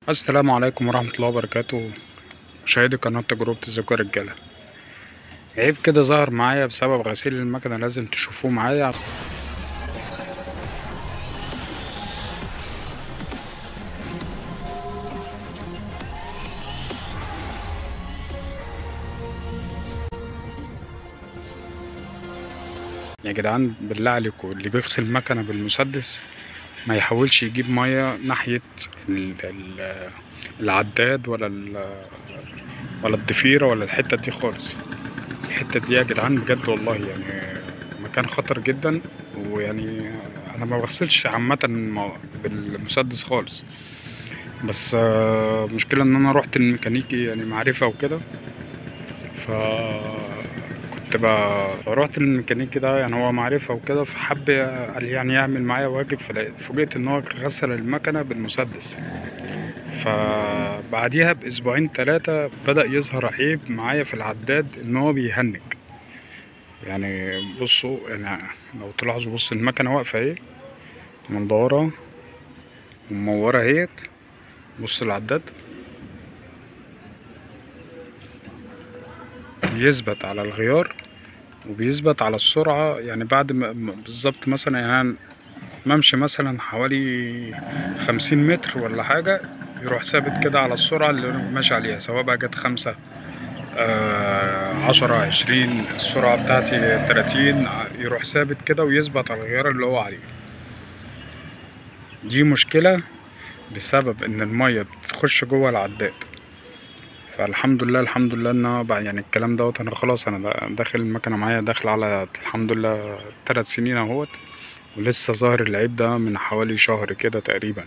السلام عليكم ورحمة الله وبركاته. مشاهدي قناة تجربة الزوجة رجالة. عيب كده ظهر معايا بسبب غسيل المكنة، لازم تشوفوه معايا. يا جدعان بالله عليكم، اللي بيغسل المكنة بالمسدس ما يحاولش يجيب مية ناحية العداد ولا الضفيرة ولا الحتة دي خالص. الحتة دي يا جدعان بجد والله يعني مكان خطر جدا. ويعني انا ما بغسلش عامة بالمسدس خالص، بس مشكلة ان انا روحت الميكانيكي يعني معرفة وكده. ف فروحت الميكانيكي ده يعني هو معرفة وكده، فحب قال يعني يعمل معايا واجب. فوجئت ان هو غسل المكنة بالمسدس. فبعديها باسبوعين 3 بدأ يظهر عيب معايا في العداد ان هو بيهنج. يعني بصوا، يعني لو تلاحظوا، بص المكنة واقفة اهي مدورة ومنورة اهيت. بص العداد بيثبت على الغيار وبيثبت على السرعة. يعني بعد ما بالظبط مثلا، يعني أنا ممشي مثلا حوالي 50 متر ولا حاجة، يروح ثابت كده على السرعة اللي أنا ماشي عليها، سواء بقى جت 5 10 20 السرعة بتاعتي 30، يروح ثابت كده ويثبت على الغيار اللي هو عليه. دي مشكلة بسبب ان المية بتخش جوه العداد. فالحمد لله الحمد لله ان أنا بقى يعني الكلام دوت، انا خلاص انا داخل المكنة معايا، داخل على الحمد لله 3 سنين اهوت. ولسه ظاهر العيب ده من حوالي شهر كده تقريبا.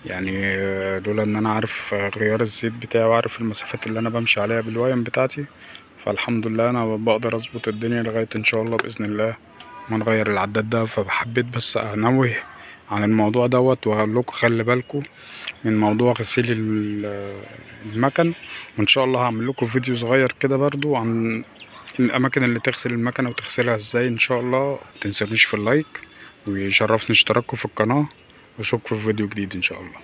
يعني لولا ان انا عارف غيار الزيت بتاعي وعارف المسافات اللي انا بمشي عليها بالوايم بتاعتي، فالحمد لله انا بقدر اظبط الدنيا لغاية ان شاء الله باذن الله ما نغير العداد ده. فحبيت بس انوه عن الموضوع دوت، واقول لكم خلي بالكم من موضوع غسيل المكن. وان شاء الله هعمل لكم فيديو صغير كده برضو عن الاماكن اللي تغسل المكنه وتغسلها ازاي ان شاء الله. متنسونيش في اللايك، ويشرفني اشتراككم في القناه، واشوفكم في فيديو جديد ان شاء الله.